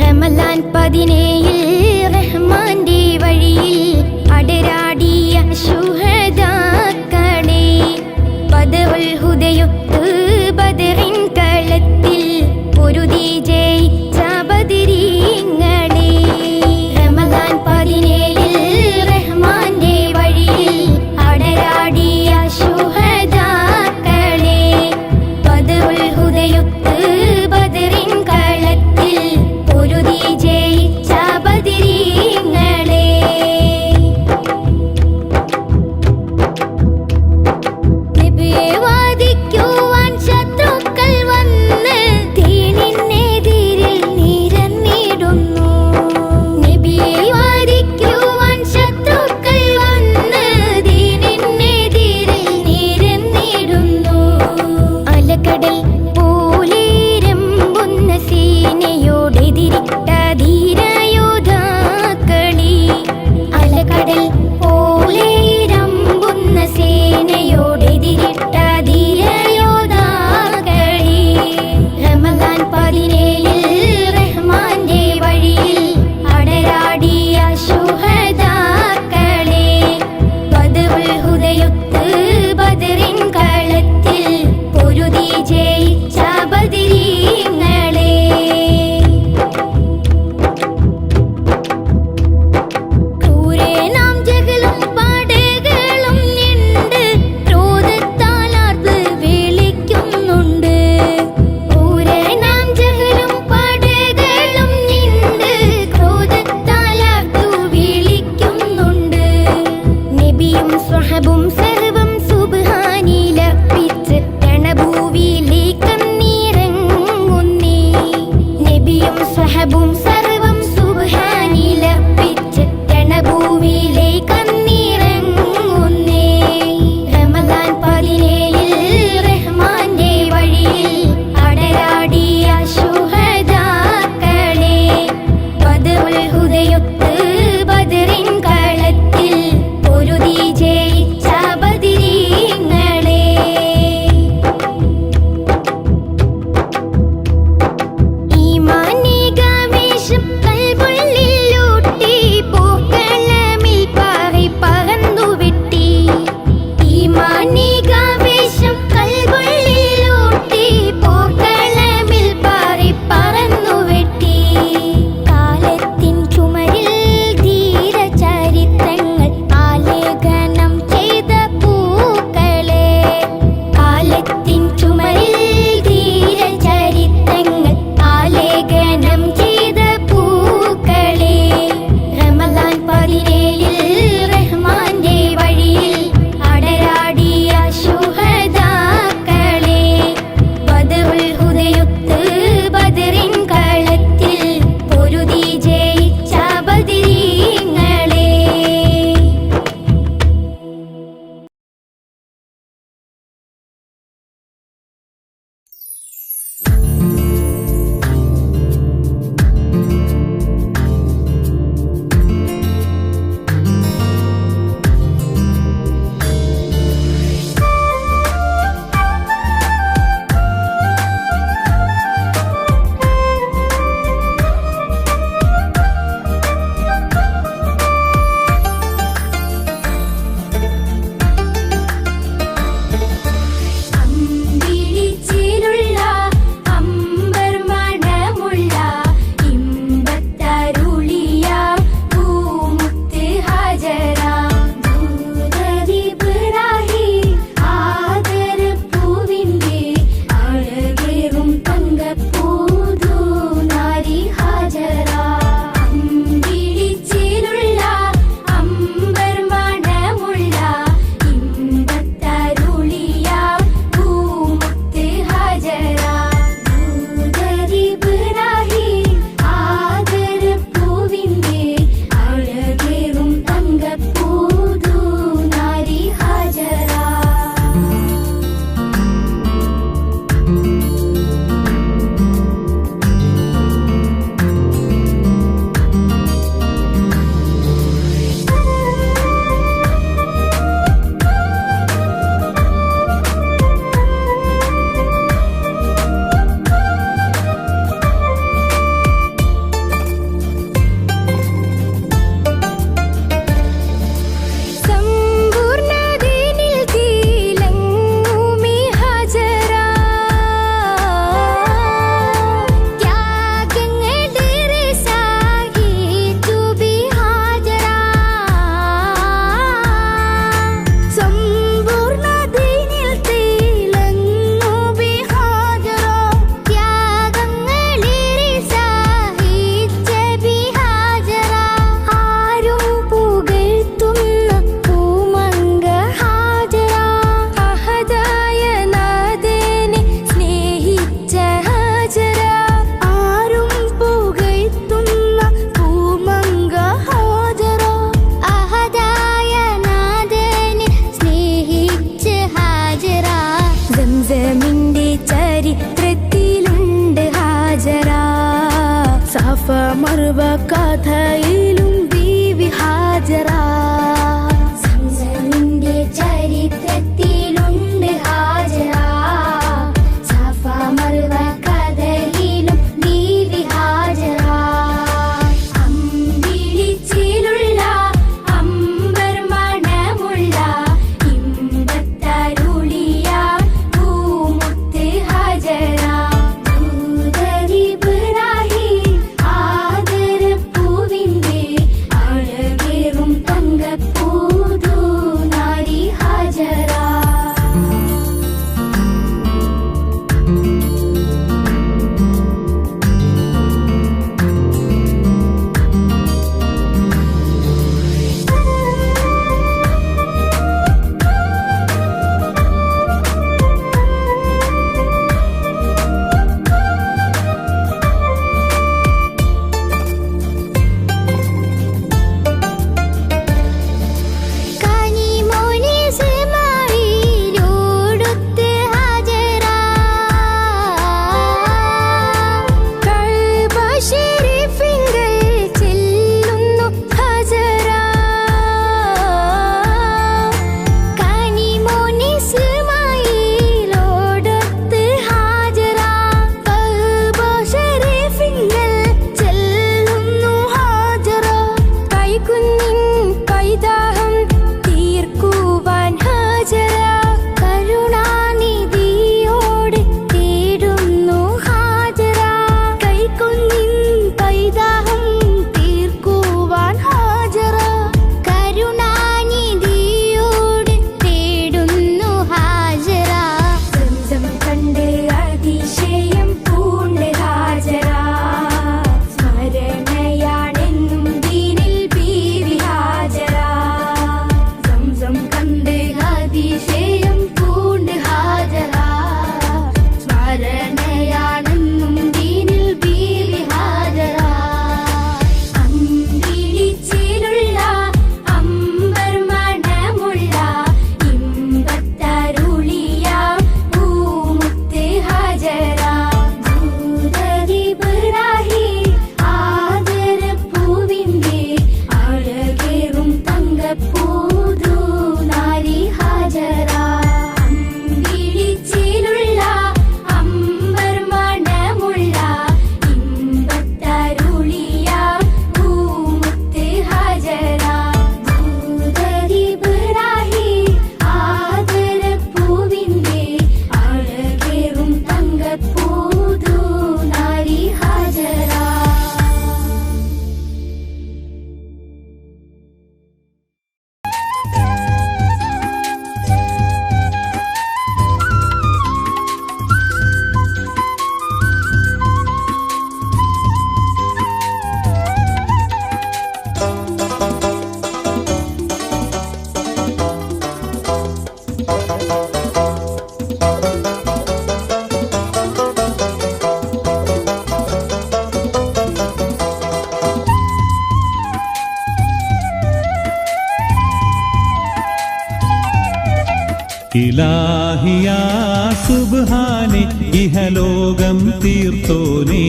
റമളാൻ 17 റഹ്മാന്റെ വഴിയിൽ അടരാടിയ ശുഹദാക്കളെ, ബദറുൽ ഹുദയൊത്ത് ബദറിൻ കളത്തിൽ പൊരുതി ജയിച്ച ബദരീങ്ങളെ. റമളാൻ 17 റഹ്മാന്റെ വഴിയിൽ അടരാടിയ ശുഹദാക്കളെ, ബദറുൽ ഹുദയൊത്ത് ബദറിൻ കളത്തിൽ പൊരുതി ജയിച്ച ബദരീങ്ങളെ. നബിയെ വാദിക്കുവാൻ ശത്രുക്കൾ വന്ന് ദീനിനെതിരിൽ നിരന്നിടുന്നു. നബിയെ വാദിക്കുവാൻ ശത്രുക്കൾ വന്ന് ദീനിനെതിരിൽ നിരന്നിടുന്നു. അലകടൽ പോലെ രമ്പുന്ന സേനയോടെതിരിട്ട ധീരയോദ്ധാക്കളെ, അലകടൽ പോലെ രമ്പുന്ന സേനയോടെതിരിട്ട ധീരയോദ്ധാക്കളെ. റമളാൻ 17 റഹ്മാന്റെ വഴിയിൽ അടരാടിയ ശുഹദാക്കളെ, ബദറുൽ ഹുദയൊത്ത് ബദറിൻ കളത്തിൽ പൊരുതി ജയിച്ച ബദരീങ്ങളെ. ക്രൂരനാം ജഹലും പടകളും നിണ്ട് ക്രോധത്താലാർത്ത് വിളിക്കുന്നുണ്ട്. ക്രൂരനാം ജഹലും പടകളും നിണ്ട് ക്രോധത്താലാർത്തു വിളിക്കുന്നുണ്ട്. നബിയും സ്വഹബും സർവം സുബ്ഹാനിലർപ്പിച്ച് രണഭൂവിലേക്കന്നിറങ്ങുന്നേ. നബിയും സ്വഹബും സർവം സുബ്ഹാനിലർപ്പിച്ച് രണഭൂവിലേക്കന്നിറങ്ങുന്നേ. റമളാൻ 17 റഹ്മാന്റെ വഴിയിൽ അടരാടിയ ശുഹദാക്കളെ, ബദറുൽ ഹുദയൊത്ത് ബദറിൻ കളത്തിൽ പൊരുതി ജയിച്ച ബദരീങ്ങളെ. ഈമാനിക വേഷം മർവ കഥയിലും ബീവി ഹാജറ. സംസമിന്റെ ചരിത്രത്തിലുണ്ട് ഹാജറ. സഫ മർവ കഥയിലും ബീവി ഹാജറ. അമ്പിളിച്ചിലുള്ള അമ്പർ മണമുള്ള ഇമ്പത്തരുളിയ പൂമുത്ത് ഹാജറ. ദൂതരിബ്രാഹിം ആദരപ്പൂവിന്റെ അഴകേറും തങ്കപ്പൂതു നാരി ഹാജറ. ഇലാഹിയാ സുബ്ഹാനെ ഇഹലോകം തീർത്തോനേ,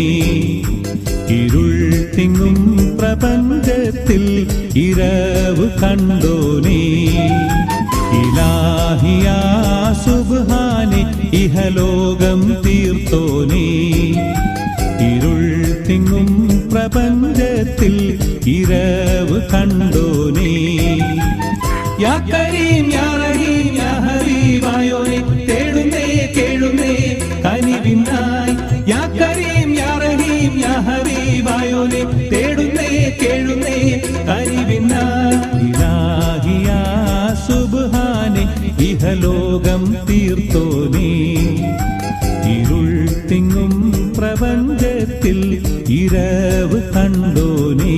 ഇരുൾ തിങ്ങും പ്രപഞ്ചത്തിൽ ഇരവ് കണ്ടോനേ. ഇലാഹിയാ സുബ്ഹാനെ ഇഹലോകം തീർത്തോനേ, ഇരുൾ തിങ്ങും പ്രപഞ്ചത്തിൽ ഇരവ് കണ്ടോനേ. യാ കരീം യാ റഹീം യാ ഹബീബായോനെ തേടുന്നേ കേഴുന്നേ കനിവിനായി. യാ കരീം യാ റഹീം യാ ഹബീബായോനെ തേടുന്നേ കേഴുന്നേ കനിവിനായി. ഇലാഹിയാ സുബ്ഹാനെ ഇഹലോകം തീർത്തോനേ, ഇരുൾ തിങ്ങും പ്രപഞ്ചത്തിൽ ഇരവ് കണ്ടോനേ.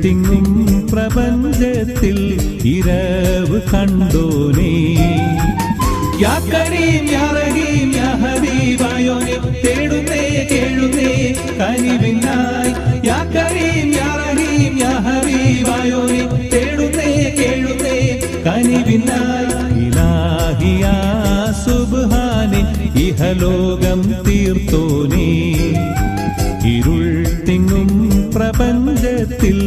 തിങ്ങും പ്രപഞ്ചത്തിൽ ഇരവ് കണ്ടോനേ. യാ കരീം യാ റഹീം യാ ഹബീബായോനെ തേടുന്നേ കേഴുന്നേ കനിവിനായി. യാ കരീം യാ റഹീം യാ ഹബീബായോനെ തേടുന്നേ കേഴുന്നേ കനിവിനായി. ഇലാഹിയാ സുബ്ഹാനെ ഇഹലോകം തീർത്തോനേ. ഇരുൾ തിങ്ങും പ്രപഞ്ചത്തിൽ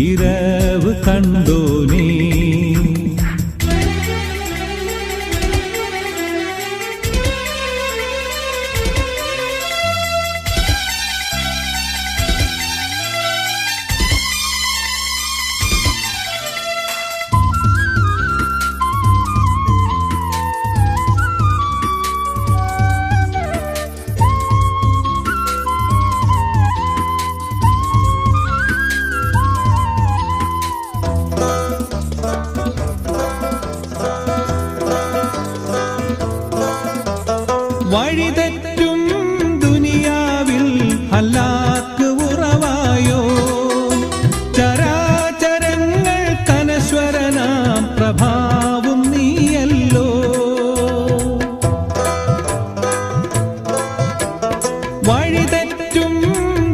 ഇരവ് കണ്ടോനേ. വഴിതെറ്റും ദുനിയാവിൽ ഹലാക്ക് ഉറവായോ. ചരാചരങ്ങൾ കനശ്വരനാം പ്രഭാവും നീയല്ലോ. വഴിതെറ്റും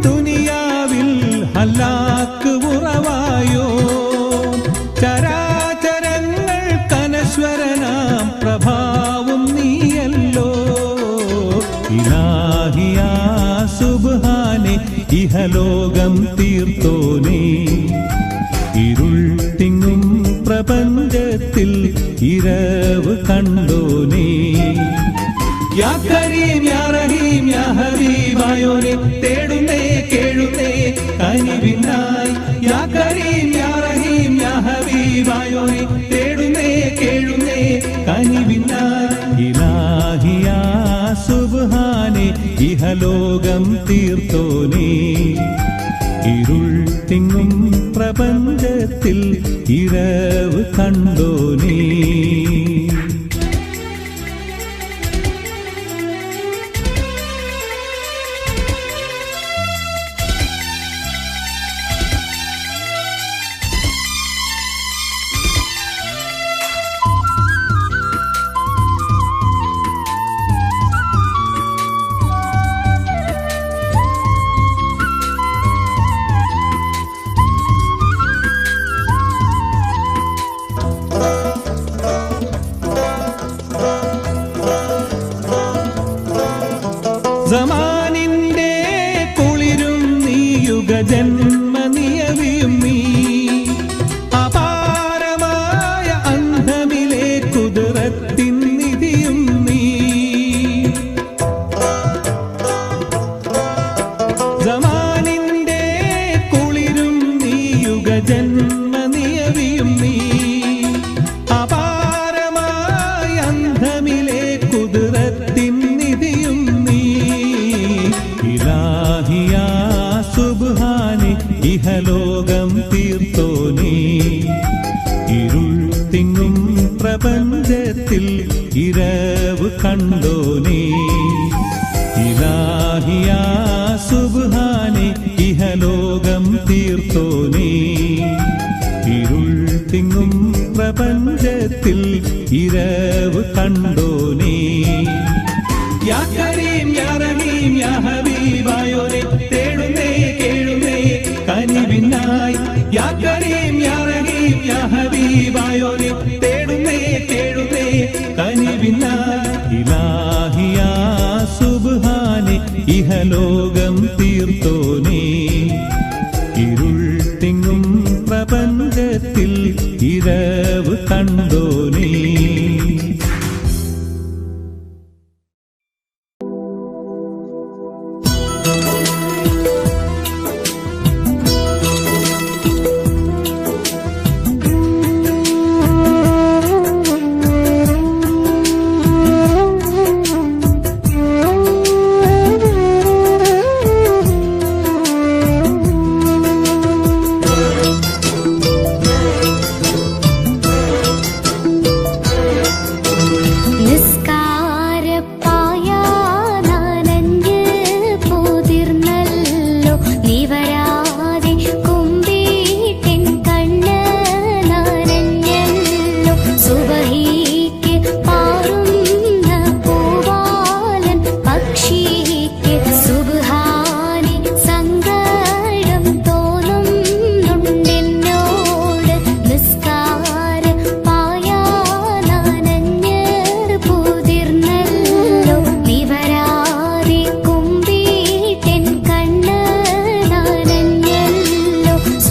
ദുനിയാവിൽ ഹലാക്ക് ഉറവായോ. ചരാചരങ്ങൾ കനശ്വരനാം പ്രഭാവും നീയല്ലോ. ഇലാഹിയാ സുബ്ഹാനെ ഇഹലോകം തീർത്തോനേ. ഇരുൾ തിങ്ങും പ്രപഞ്ചത്തിൽ ഇരവ് കണ്ടോനേ. യാ കരീം യാ റഹീം യാ ഹബീബായോനെ തേടുന്നേ കേഴുന്നേ കനിവിനായി. യാ കരീം യാ റഹീം യാ ഹബീബായോനെ തേടുന്നേ കേഴുന്നേ കനിവിനായി. ഇലാഹിയാ സുബ്ഹാനെ ഇഹലോകം തീർത്തോനേ. ഇരുൾ തിങ്ങും പ്രപഞ്ചത്തിൽ ഇരവ് കണ്ടോനേ. സമാനിന്റെ കുളിരും നീ യുഗജന്മനിയവിയും നീ. അപാരമായ അന്ധമിലെ കുതിരത്തിൻ നിധിയും നീ. സമാനിന്റെ കുളിരും നീ യുഗജന്മനിയവിയും നീ. അപാരമായ അന്ധമിലെ കുതിരത്തിൻ നിധിയും നീ. ഇലാഹിയാ സുബ്ഹാനെ ഇഹലോകം തീർത്തോനേ. ഇരുൾ തിങ്ങും പ്രപഞ്ചത്തിൽ ഇരവ് കണ്ടോനേ. ഇലാഹിയാ സുബ്ഹാനെ ഇഹലോകം തീർത്തോനേ. ഇരുൾ തിങ്ങും പ്രപഞ്ചത്തിൽ ഇരവ് കണ്ടോനേ. യാ കരീം യാ റഹീം യാ ഹബീബായോനെ തേടുന്നേ കേഴുന്നേ കനിവിനായി. യാ കരീം യാ റഹീം യാ ഹബീബായോനെ തേടുന്നേ കേഴുന്നേ കനിവിനായി. ഇലാഹിയാ സുബ്ഹാനെ ഇഹലോകം തീർത്തോനേ. ഇരുൾ തിങ്ങും പ്രപഞ്ചത്തിൽ ഇരവ് കണ്ടോനേ.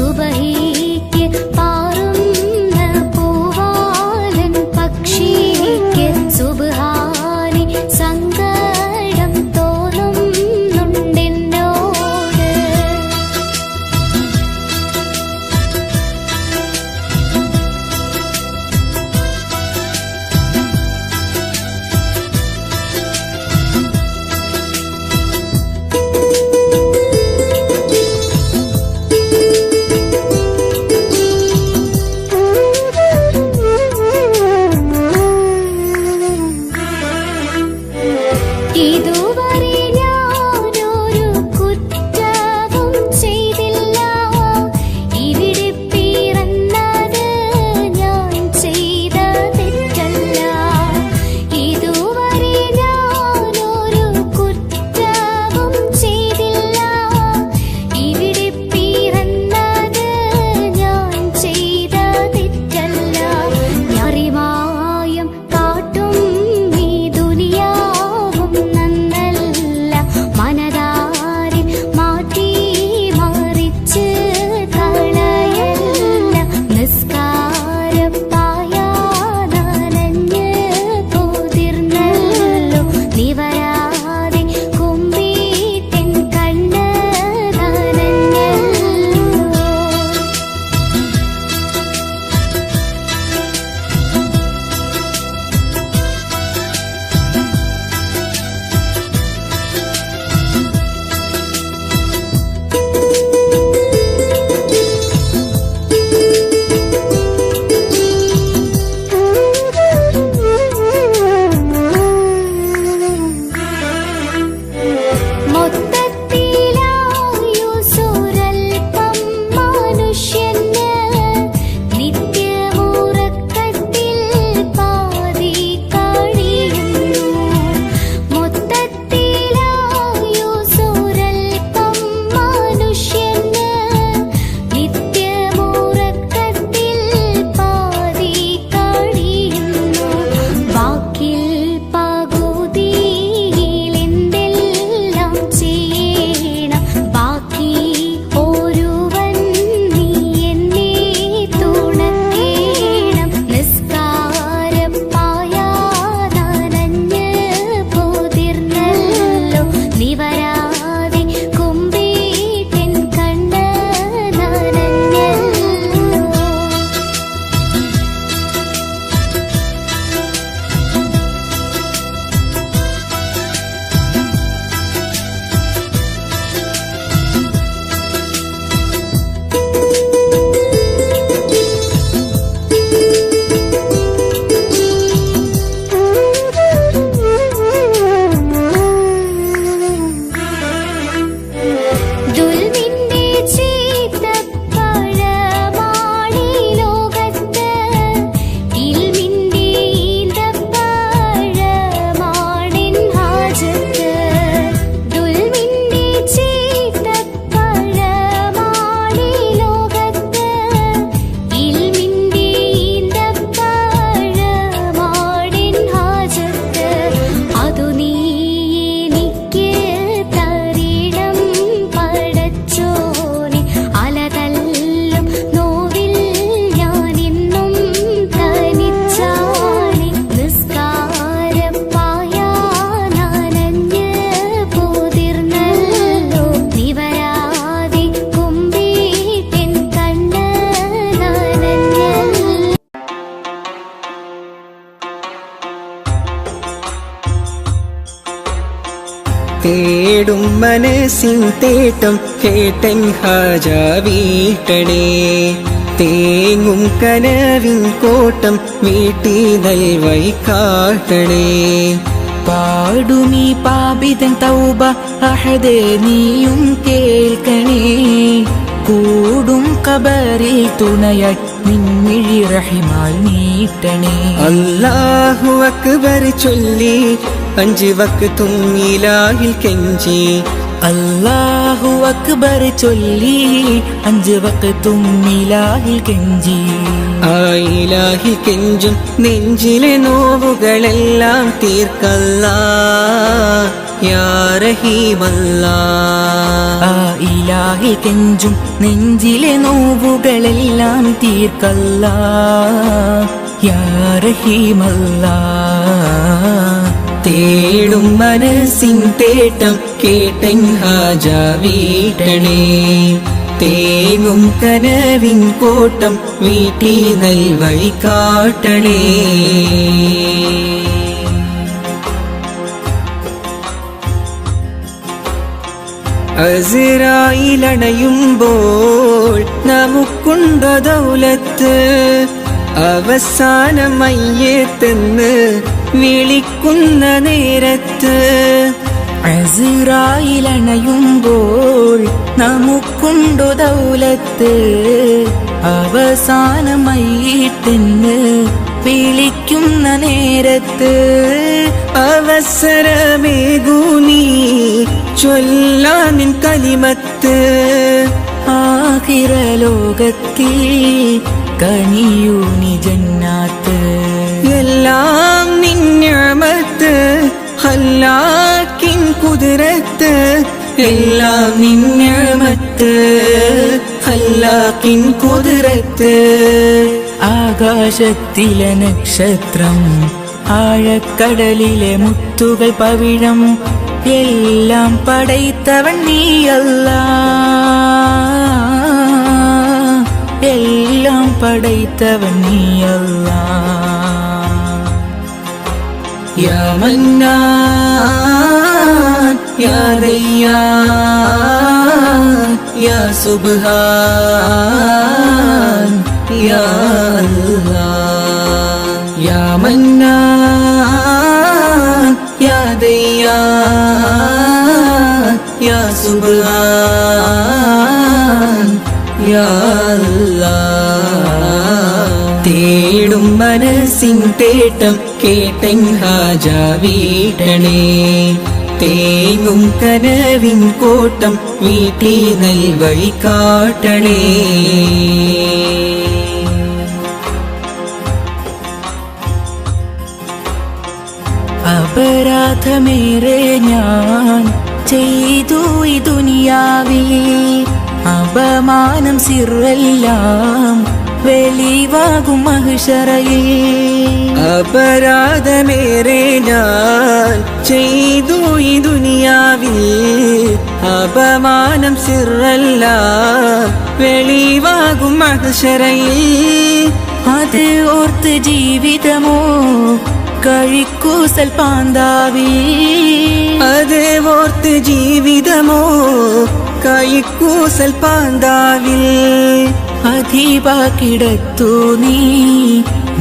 സുബഹിക്ക് പാറുന്ന പൂവാലൻ പക്ഷിക്ക് സുബ്ഹാനി സങ്കടം തോന്നുന്നുണ്ടെന്നോട്. ഇതുവരെ ഞാനൊരു കുറ്റവും ചെയ്തില്ല, ഇവിടെ പിറന്നത് ഞാൻ ചെയ്ത തെറ്റല്ല. ഇതുവരെ ഞാനൊരു കുറ്റവും ചെയ്തില്ല, ഇവിടെ പിറന്നത് ഞാൻ ചെയ്ത തെറ്റല്ല. ഞറിമായം കാട്ടും ഈ ദുനിയാവും നന്നല്ല, മനതാരിൽ മാറ്റി മറിച്ച് കളയല്ല. നിസ്കാരപ്പായ നനഞ്ഞ് പൊതിർന്നല്ലോ, നിവരാതെ കുമ്പിട്ടിൻ കണ്ണ് നനഞ്ഞല്ലോ. മൊത്തത്തിലായുസ്സുരൽപ്പം മനുഷ്യന് നിത്യമുറക്കത്തിൽ പാതി കഴിയുന്നു. മൊത്തത്തിലായുസ്സുരൽപ്പം മനുഷ്യന് നിത്യമുറക്കത്തിൽ പാതി കഴിയുന്നു. വാക്കിൽ പകുതിയിൽ എന്തെല്ലാം ചെയ്യണം, ബാക്കി ഒരുവൻ നീ എന്നെ തുണക്കേണം. നിസ്കാരപ്പായ നനഞ്ഞ് പൊതിർന്നല്ലോ, നിവരാതെ കുമ്പിട്ടിൻ കണ്ണ് നനഞ്ഞല്ലോ. ദുൽമിന്റെ ചീത്തപ്പഴമാണീ ലോകത്ത്, ഇൽമിന്റെ ഈന്തപ്പഴമാണിൻ ഹാജത്ത്. ദുൽമിന്റെ ചീത്തപ്പഴമാണീ ലോകത്ത്, ഇൽമിന്റെ ഈന്തപ്പഴമാണിൻ ഹാജത്ത്. അതു നീ എനിക്ക് തരിണം പടച്ചോനെ, അലതല്ലും നോവിൽ ഞാനിന്നും തനിച്ചാനെ. നിസ്കാരപ്പായ നനഞ്ഞ് പൊതിർന്നല്ലോ, നിവരാതെ കുമ്പിട്ടിൻ കണ്ണ് നനഞ്ഞല്ലോ. തേടും മനസ്സിൻ തേട്ടം കേട്ടൻ ഹാജ വീട്ടണേ. തേങ്ങും കനവിൻ കോട്ടം വീട്ടി നൽവൈ കാട്ടണേ. പാടുമീ പാപിതൻ തൗബ അഹദേ നീയും കേൾക്കണേ. കൂടും കബറിൽ തുണയായി നിൻമിഴി റഹിമാൽ നീട്ടണേ. അല്ലാഹു അക്ബർ ചൊല്ലി 5 വക്തും ഇലാഹിൽ കെഞ്ചി അല്ലാഹു അക്ബർ ചൊല്ലി 5 വഖ്തും ഇലാഹിൽ കെഞ്ചി. ആ ഇലാഹിൽ കെഞ്ചും നെഞ്ചിലെ നോവുകളെല്ലാം തീർക്കല്ലാ യാ റഹീമല്ലാ. ആ ഇലാഹിൽ കെഞ്ചും നെഞ്ചിലെ നോവുകളെല്ലാം തീർക്കല്ലാ യാ റഹീമല്ലാ. തേടും മനസ്സിൻ തേട്ടം കേട്ടൻ ഹാജ വീട്ടണേ. തേങ്ങും കനവിൻ കോട്ടം വീട്ടി നൽവഴി കാട്ടണേ. അസ്റായിലണയുമ്പോൾ നമുക്കുണ്ടോ ദൗലത്ത്, അവസാനം മയ്യത്തെന്ന് വിളിക്കുന്ന നേരത്ത്. അസ്റായിലണയുമ്പോൾ നമുക്കുണ്ടോ ദൗലത്ത്, അവസാനമായിട്ടെന്ന് വിളിക്കുന്ന നേരത്ത്. അവസരമേകൂ നീ ചൊല്ലാൻ നിൻ കലിമത്ത്. ആഖിറ ലോകത്തിൽ കനിയൂ നീ ജന്നാത്ത്. എല്ലാം നിൻ നിഅമത്ത് ഖല്ലാക്കിൻ കുദ്റത്ത്. എല്ലാം നിൻ നിഅമത്ത് ഖല്ലാക്കിൻ കുദ്റത്ത്. ആകാശത്തിലെ നക്ഷത്രം, ആഴക്കടലിലെ മുത്തുകൾ പവിഴം, എല്ലാം പടൈത്തവൻ നീ അല്ലാ. എല്ലാം പടൈത്തവൻ നീ അല്ലാ. യാ മന്നാൻ യാ ദയ്യാൻ യാ സുബ്ഹാൻ യാ അല്ലാഹ്. യാ മന്നാൻ യാ ദയ്യാൻ യാ സുബ്ഹാൻ യാ അല്ലാഹ്. തേടും മനസ്സിൻ തേട്ടം കേട്ടൻ ഹാജ വീട്ടണേ. തേങ്ങും കനവിൻ കോട്ടം വീട്ടി നൽവഴി കാട്ടണേ. അപരാധമേറെ ഞാൻ ചെയ്തു ഈ ദുനിയാവിൽ, അപമാനം സിറെല്ലാം വെളിവാകും മഹ്ശറയിൽ. അപരാധമേറെ ഞാൻ ചെയ്തു ഈ ദുനിയാവിൽ, അപമാനം സിറെല്ലാം വെളിവാകും മഹ്ശറയിൽ. അത് ഓർത്ത് ജീവിതമോ കഴിക്കൂസൽ പാന്താവി. അത് ഓർത്ത് ജീവിതമോ കഴിക്കൂസൽ പാന്താവിൽ. അധീപാക്കിടത്തു നീ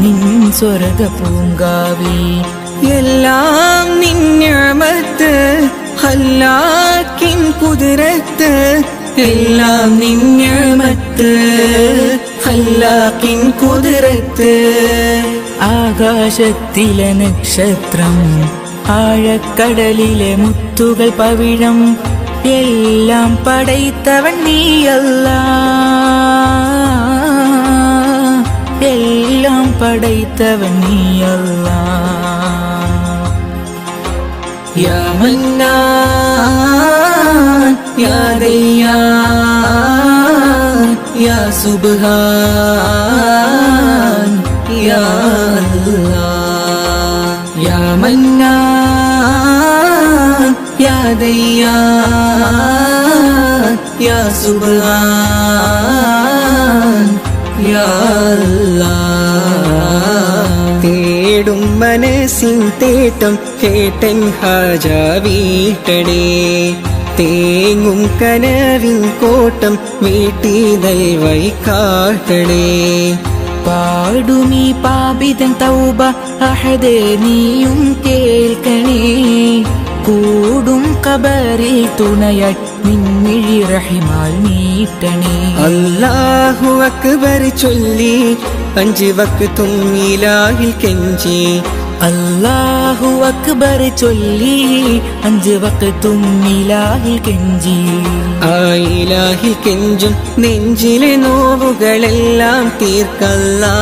നിൻ സ്വർഗ പൂങ്കാവി. എല്ലാം നിൻ നിഅമത്ത് ഖല്ലാക്കിൻ കുദ്റത്ത്. എല്ലാം നിൻ നിഅമത്ത് ഖല്ലാക്കിൻ കുദ്റത്ത്. ആകാശത്തിലെ നക്ഷത്രം, ആഴക്കടലിലെ മുത്തുകൾ പവിഴം, എല്ലാം പടൈത്തവൻ നീ അല്ലാ. എല്ലാം പടൈത്തവൻ നീ അല്ലാ. യാ മന്നാൻ യാ ദയ്യാൻ യാ സുബ്ഹാൻ യാ അല്ലാഹ്. യാ മന്നാൻ യാ ദയ്യാൻ യാ സുബ്ഹാൻ യാ അല്ലാഹ്. തേടും മനസ്സിൻ തേട്ടം കേട്ടൻ ഹാജ വീട്ടണേ. തേങ്ങും കനവിൻ കോട്ടം വീട്ടി നൽവഴി കാട്ടണേ. പാടുമീ പാപിതൻ തൗബ അഹദേ നീയും കേൾക്കണേ. കൂടും ഖബറിൽ തുണയായി നിൻമിഴി റഹിമാൽ നീട്ടണേ. അല്ലാഹു അക്ബർ ചൊല്ലി 5 വഖ്തും ഇലാഹിൽ കെഞ്ചി. അല്ലാഹു അക്ബർ ചൊല്ലി 5 വഖ്തും ഇലാഹിൽ കെഞ്ചി. ആ ഇലാഹിൽ കെഞ്ചും നെഞ്ചിലെ നോവുകളെല്ലാം തീർക്കല്ലാ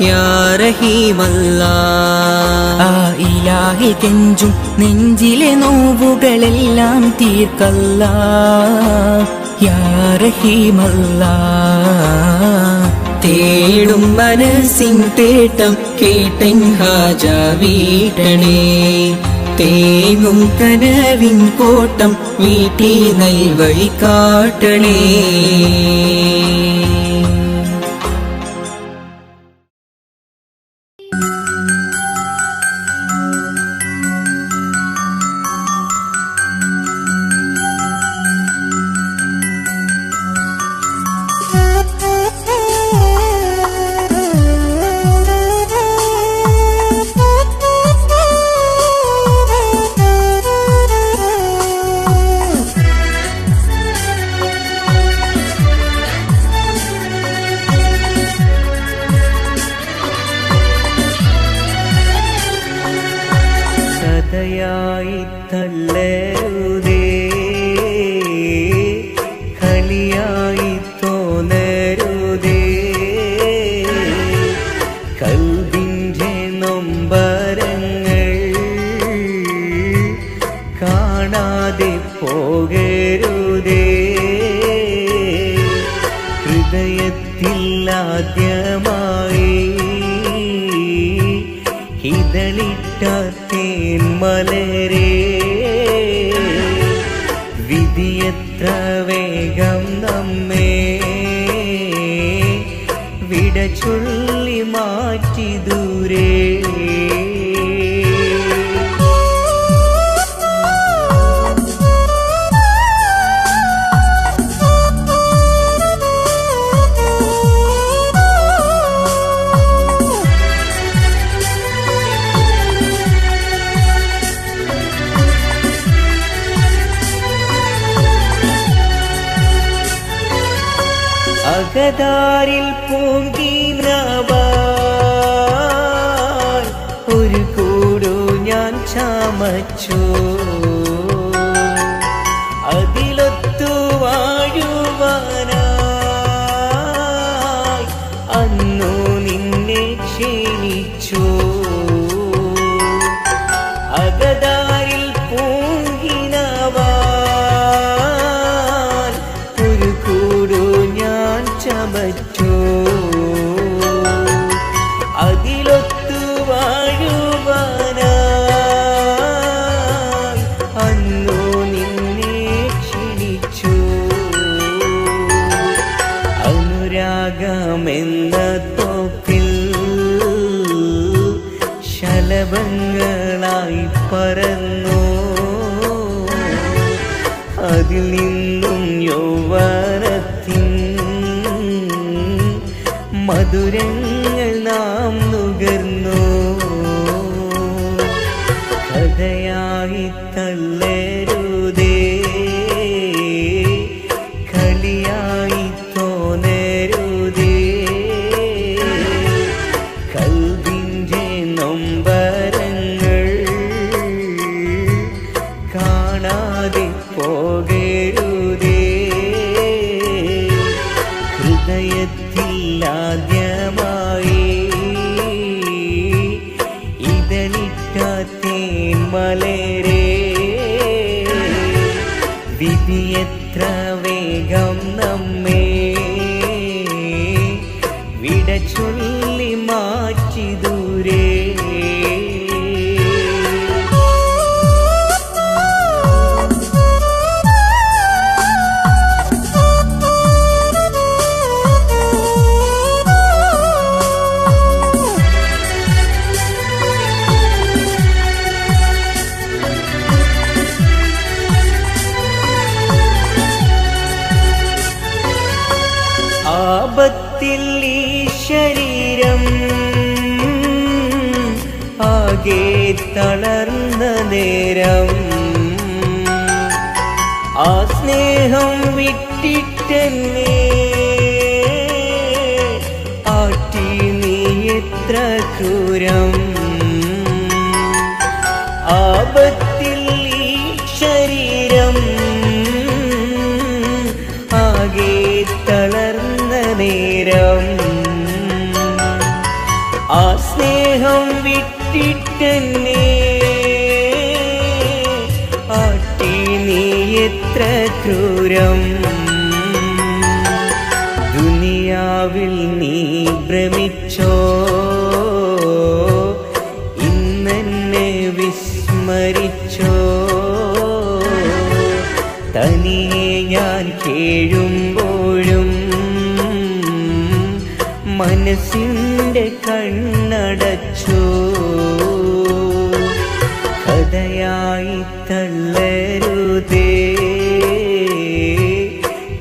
യാ റഹീമല്ലാ. ആ ഇലാഹിൽ കെഞ്ചും നെഞ്ചിലെ നോവുകളെല്ലാം തീർക്കല്ലാ യാ റഹീമല്ലാ. തേടും മനസ്സിൻ തേട്ടം കേട്ടൻ ഹാജ വീട്ടണേ. തേങ്ങും കനവിൻ കോട്ടം വീട്ടി നൽവഴി കാട്ടണേ. കഥയായി തള്ളരുതേ, കളിയായി തോന്നരുതേ. കൽബിൻ്റെ നൊമ്പരങ്ങൾ കാണാതെ പോകരുതേ. ഹൃദയത്തിൽ ആദ്യമായി ഇതളിട്ട തേന്മലരേ, വിധിയെത്ര വേഗം നമ്മെ വിട ചൊല്ലി മാറ്റി ദൂരെ. അകതാരിൽ പൂങ്കിനവാൻ ഒരു കൂടു ഞാൻ ചമച്ചു. അതിലൊത്തു വാഴുവാനായി അന്നു നിന്നെ ക്ഷണിച്ചു. അകതാരിൽ പൂങ്കിനവാൻ ഒരു കൂടു ഞാൻ ചമച്ചു. അതിലൊത്തു വാഴുവാനായി അന്നു നിന്നെ ക്ഷണിച്ചു. അനുരാഗമെന്ന തോപ്പിൽ ശലഭങ്ങളായി പറന്നു. അതിൽ നിന്നും യൗവനത്തിൻ മധുരങ്ങൾ നാം നുകർന്നു. കഥയായി തള്ളരുതേ, കളിയായി തോന്നരുതേ. കൽബിൻ്റെ നൊമ്പരങ്ങൾ കാണാതെ പോകരുതേ. ഹൃദയത്തിൽ ആദ്യമായി ഇതളിട്ട തേന്മലരേ, വിധി എത്ര വേഗം നമ്മെ വിട ചൊല്ലി മാറ്റി ദൂരെ. ആപത്തിൽ ഈ ശരീരം ആകെ തളർന്ന നേരം, ആ സ്നേഹം വിട്ടിട്ടെന്നെ ആട്ടി നീ എത്ര ക്രൂരം. നേരം ആ സ്നേഹം വിട്ടിട്ടെന്നെ ആട്ടി നീ എത്ര ക്രൂരം ദുനിയാവിൽ നീ ഭ്രമിച്ചോ ഇന്നെന്നെ വിസ്മരിച്ചോ തനിയെ ഞാൻ കേഴുമ്പോഴും മനസ്സിൻ്റെ കണ്ണടച്ചു കഥയായി തള്ളരുതേ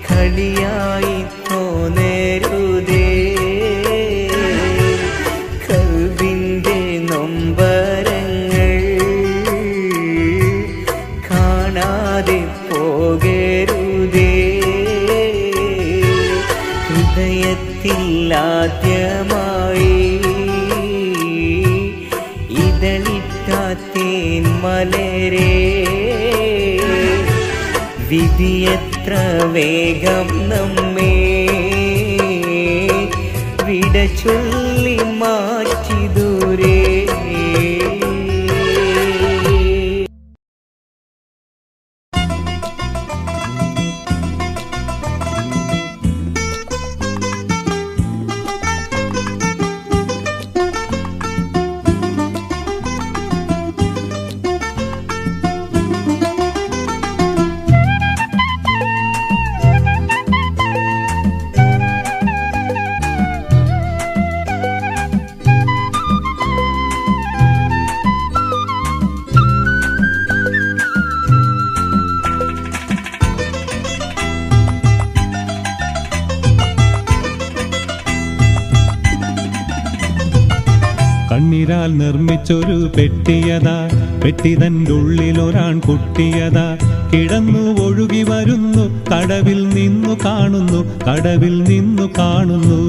കളിയായി തോന്നരുതേ കൽവിൻ്റെ നൊമ്പരങ്ങൾ കാണാതെ പോകരുതേ ഹൃദയത്തിൽ ആദ്യമായി ഇതളിത്താത്തേൻ മലരേ വിധിയെത്ര വേഗം നമ്മെ വിട ചൊല്ലി മാറ്റി ദൂരേ കണ്ണീരാൽ നിർമ്മിച്ചൊരു പെട്ടിയതാ പെട്ടിതൻ്റെ ഉള്ളിലൊരാൺ കുട്ടിയതാ കിടന്നു ഒഴുകി വരുന്നു കടവിൽ നിന്നു കാണുന്നു കടവിൽ നിന്നു കാണുന്നു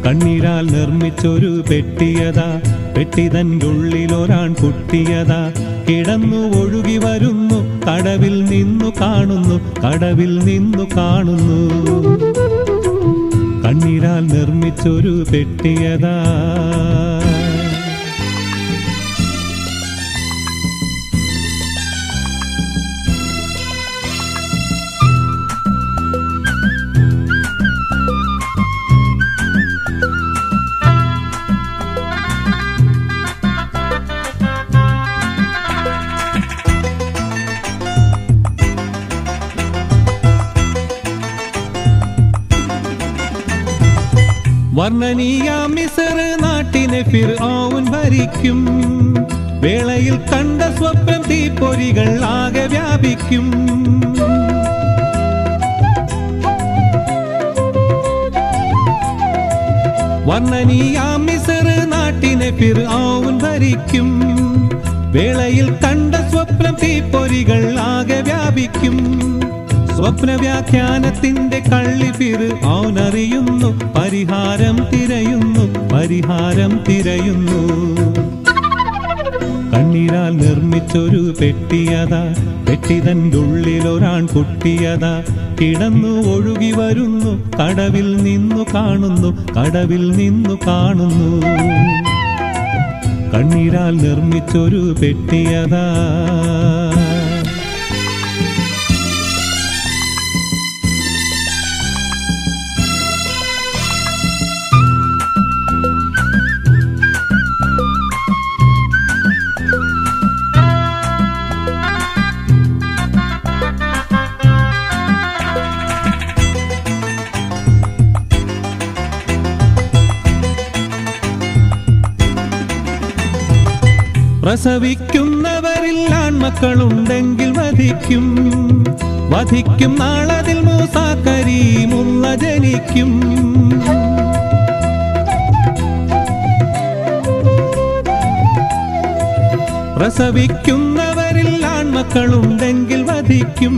കണ്ണീരാൽ നിർമ്മിച്ചൊരു പെട്ടിയതാ പെട്ടിതൻ്റെ ഉള്ളിലൊരാൺ കുട്ടിയതാ കിടന്നു ഒഴുകി വരുന്നു കടവിൽ നിന്നു കാണുന്നു കടവിൽ നിന്നു കാണുന്നു കണ്ണീരാൽ നിർമ്മിച്ചൊരു പെട്ടിയതാ വർണ്ണനീയാം മിസ്ർ നാട്ടിനെ ഫിർഔൻ ഭരിക്കും വേളയിൽ കണ്ട സ്വപ്നം തീപ്പൊരികൾ ആകെ വ്യാപിക്കും വർണ്ണനീയാം മിസ്ർ നാട്ടിനെ ഫിർഔൻ ഭരിക്കും വേളയിൽ കണ്ട സ്വപ്നം തീപ്പൊരികൾ ആകെ വ്യാപിക്കും സ്വപ്നവ്യാഖ്യാനത്തിന്റെ കള്ളി ഫിർഔൻ അറിയുന്നു പരിഹാരം തിരയുന്നു പരിഹാരം തിരയുന്നു കണ്ണീരാൽ നിർമ്മിച്ചൊരു പെട്ടിയതാ പെട്ടിതൻ്റെ ഉള്ളിലൊരാൺ കുട്ടിയതാ കിടന്നു ഒഴുകി വരുന്നു കടവിൽ നിന്നു കാണുന്നു കടവിൽ നിന്നു കാണുന്നു കണ്ണീരാൽ നിർമ്മിച്ചൊരു പെട്ടിയതാ പ്രസവിക്കുന്നവരിൽ ആൺമക്കളുണ്ടെങ്കിൽ വധിക്കും വധിക്കും നാളതിൽ മൂസാ കരീമുള്ള ജനിക്കും പ്രസവിക്കുന്നവരിൽ ആൺമക്കളുണ്ടെങ്കിൽ വധിക്കും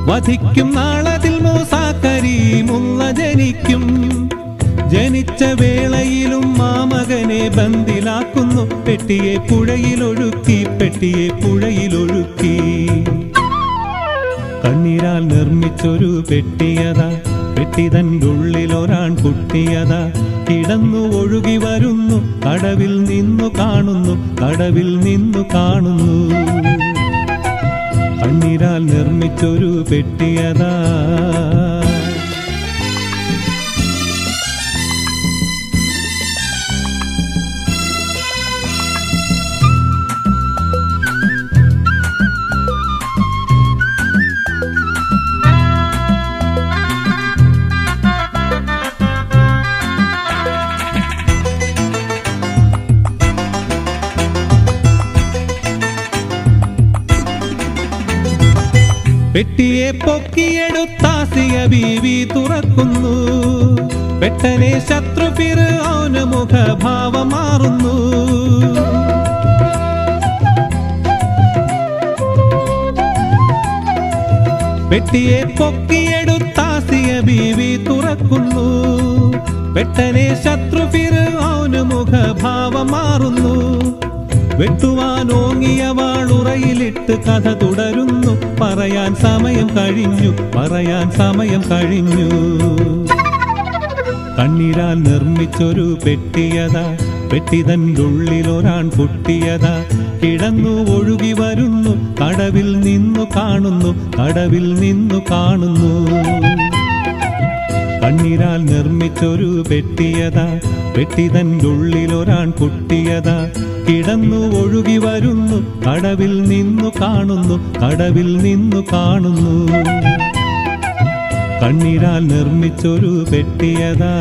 വധിക്കും നാളതിൽ മൂസാ കരീമുള്ള ജനിക്കും ജനിച്ച വേളയിലും മാമകനെ ബന്ദിലാക്കുന്നു പെട്ടിയെ പുഴയിലൊഴുക്കി പെട്ടിയെ പുഴയിലൊഴുക്കി കണ്ണീരാൽ നിർമ്മിച്ചൊരു പെട്ടിയതാ പെട്ടിതൻ്റെ ഉള്ളിലൊരാൺ കുട്ടിയതാ കിടന്നു ഒഴുകി വരുന്നു, കടവിൽ നിന്നു കാണുന്നു, കടവിൽ നിന്നു കാണുന്നു. കണ്ണീരാൽ നിർമ്മിച്ചൊരു പെട്ടിയതാ പെട്ടിയെ പൊക്കിയെടുത്താസിയ ബീവി തുറക്കുന്നു. പെട്ടനെ ശത്രു ഫിർഔന് മുഖഭാവം മാറുന്നു. പെട്ടിയെ പൊക്കിയെടുത്താസിയ ബീവി തുറക്കുന്നു. പെട്ടനെ ശത്രു ഫിർഔന് മുഖഭാവം മാറുന്നു. വെട്ടുവാനോങ്ങിയ വാളുറയിലിട്ട് കഥ തുടരുന്നു. പറയാൻ സമയം കഴിഞ്ഞു, പറയാൻ സമയം കഴിഞ്ഞു. കണ്ണീരാൽ നിർമ്മിച്ചൊരു പെട്ടിയതാ പെട്ടിതൻ്റെ ഉള്ളിലൊരാൺ കുട്ടിയതാ കിടന്നു ഒഴുകി വരുന്നു, കടവിൽ നിന്നു കാണുന്നു, കടവിൽ നിന്നു കാണുന്നു. കണ്ണീരാൽ നിർമ്മിച്ചൊരു പെട്ടിയതാ പെട്ടിതൻ്റെ ഉള്ളിലൊരാൺ കുട്ടിയതാ കിടന്നു ഒഴുകി വരുന്നു, കടവിൽ നിന്നു കാണുന്നു, കടവിൽ നിന്നു കാണുന്നു. കണ്ണീരാൽ നിർമ്മിച്ചൊരു പെട്ടിയതാ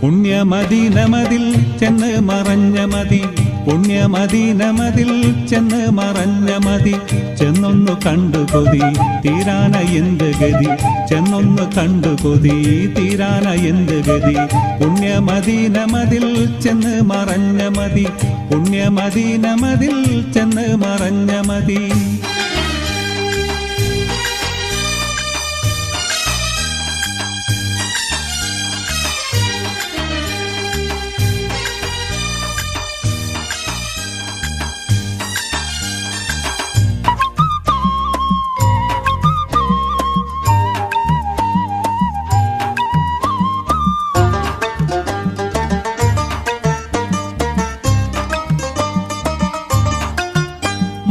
പുണ്യമദീനമതിൽ ചെന്ന് മറഞ്ഞ മതി, പുണ്യമദീനമതിൽ ചെന്ന് മറഞ്ഞ മതി. ചെന്നൊന്നു കണ്ടു കൊതി തീരാന എന്ത് ഗതി, ചെന്നൊന്നു കണ്ടു കൊതി തീരാന എന്ത് ഗതി. പുണ്യമദീനമതിൽ ചെന്ന് മറഞ്ഞ മതി, പുണ്യമദീനമതിൽ ചെന്ന് മറഞ്ഞ മതി.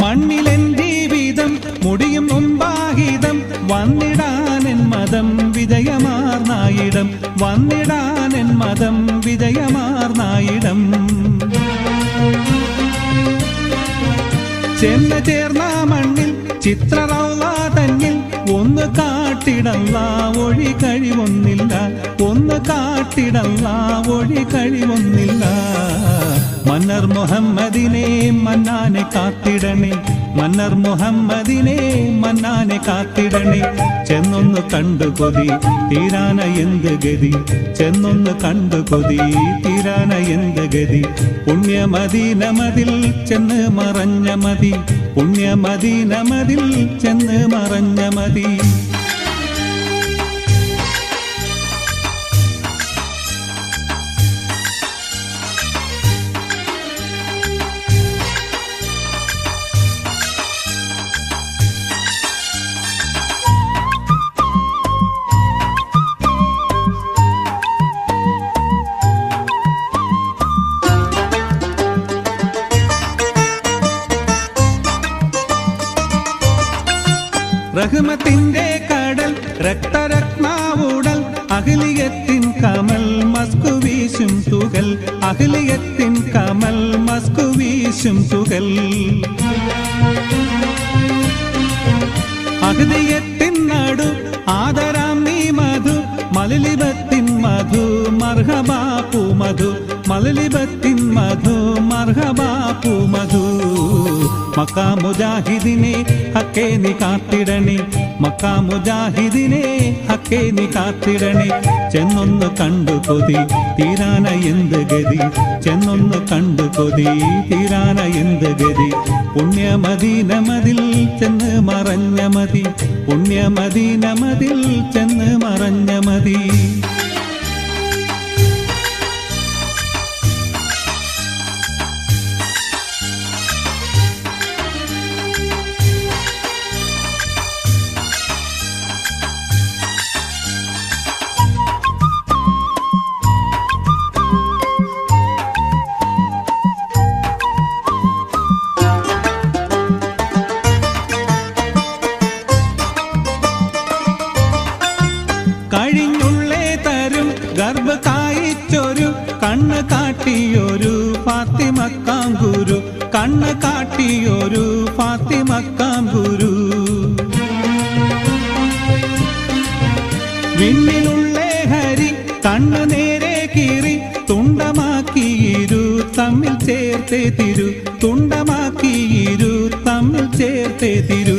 മണ്ണിലെൻ ജീവിതം മുടിയും മുമ്പാഹിതം, വന്നിടാനെൻ മതം വിജയമാർന്നായിടം, വന്നിടാനെൻ മതം വിജയമാർന്നായിടം. ചെന്ന് ചേർന്ന മണ്ണിൽ ചിത്രറൗള തന്നിൽ ഒന്ന് കാട്ടിടല്ല ഒഴി കഴിവൊന്നില്ല, ഒന്ന് കാട്ടിടല്ല ഒഴി കഴിവൊന്നില്ല. മന്നർ മുഹമ്മദിനെ മന്നാനെ കാത്തിടണേ, മന്നർ മുഹമ്മദിനെ മന്നാനെ കാത്തിടണേ. ചെന്നൊന്ന് കണ്ടു കൊതി തീരാന എന്ത് ഗതി, ചെന്നൊന്ന് കണ്ടു കൊതി തീരാന എന്ത് ഗതി. പുണ്യമദീനമതിൽ ചെന്ന് മറഞ്ഞ മതി, പുണ്യമദീനമതിൽ ചെന്ന് മറഞ്ഞ മതി. റഹ്മത്തിന്റെ കടൽ രക്തരത്നാവുടൽ, അഖിലിയത്തിൻ കമൽ മസ്കു വീശും തുകൽ, അഖിലിയത്തിൻ കമൽ മസ്കു വീശും തുകൽ. അഹ്ദിയത്തിൻ നടു ആദരാം നീ മധു, മലിലിബത്തിൻ മധു മർഹബാപ്പു മധു, മലലിബത്തിൻ മധു മർഹബാപ്പു മധു മക്കാ മുജാഹിദിനെ ഹക്കേ നീ കാത്തിടണേ മക്കാ മുജാഹിദിനെ ഹക്കേ നീ കാത്തിടണേ ചെന്നൊന്ന് കണ്ടു കൊതി തീരാന എന്ത് ഗതി ചെന്നൊന്ന് കണ്ടു കൊതി തീരാന എന്ത് ഗതി പുണ്യമദീനമതിൽ ചെന്ന് മറഞ്ഞ മതി പുണ്യമദീനമതിൽ ചെന്ന് മറഞ്ഞ മതി കഴിഞ്ഞുള്ളേ തരും ഗർഭ കായിച്ചൊരു കണ്ണ് കാട്ടിയൊരു ഫാത്തിമക്കാം ഗുരു കണ്ണ് കാട്ടിയൊരു ഫാത്തിമക്കാം ഗുരു വിണ്ണിലുള്ളേ ഹരി കണ്ണ് നേരെ കീറി തുണ്ടമാക്കിയിരു തമ്മിൽ ചേർത്തേ തിരു തുണ്ടമാക്കിയിരു തമ്മിൽ ചേർത്തേ തിരു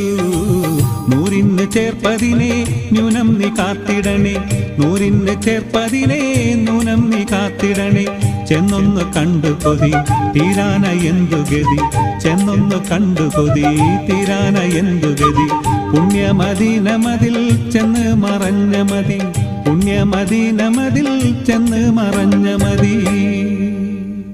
നൂറിന് ചേർപ്പതിനെ ന്യൂനം നീ കാത്തിടണേ നൂറിന് ചേർപ്പതിനെ ന്യൂനം നീ കാത്തിടണേ ചെന്നൊന്ന് കണ്ടു കൊതി തീരാന എന്തു ഗതി ചെന്നൊന്ന് കണ്ടു കൊതി തീരാന എന്തു ഗതി പുണ്യമദീനമതിൽ ചെന്ന് മറഞ്ഞ മതി പുണ്യമദീനമതിൽ ചെന്ന് മറഞ്ഞ മതി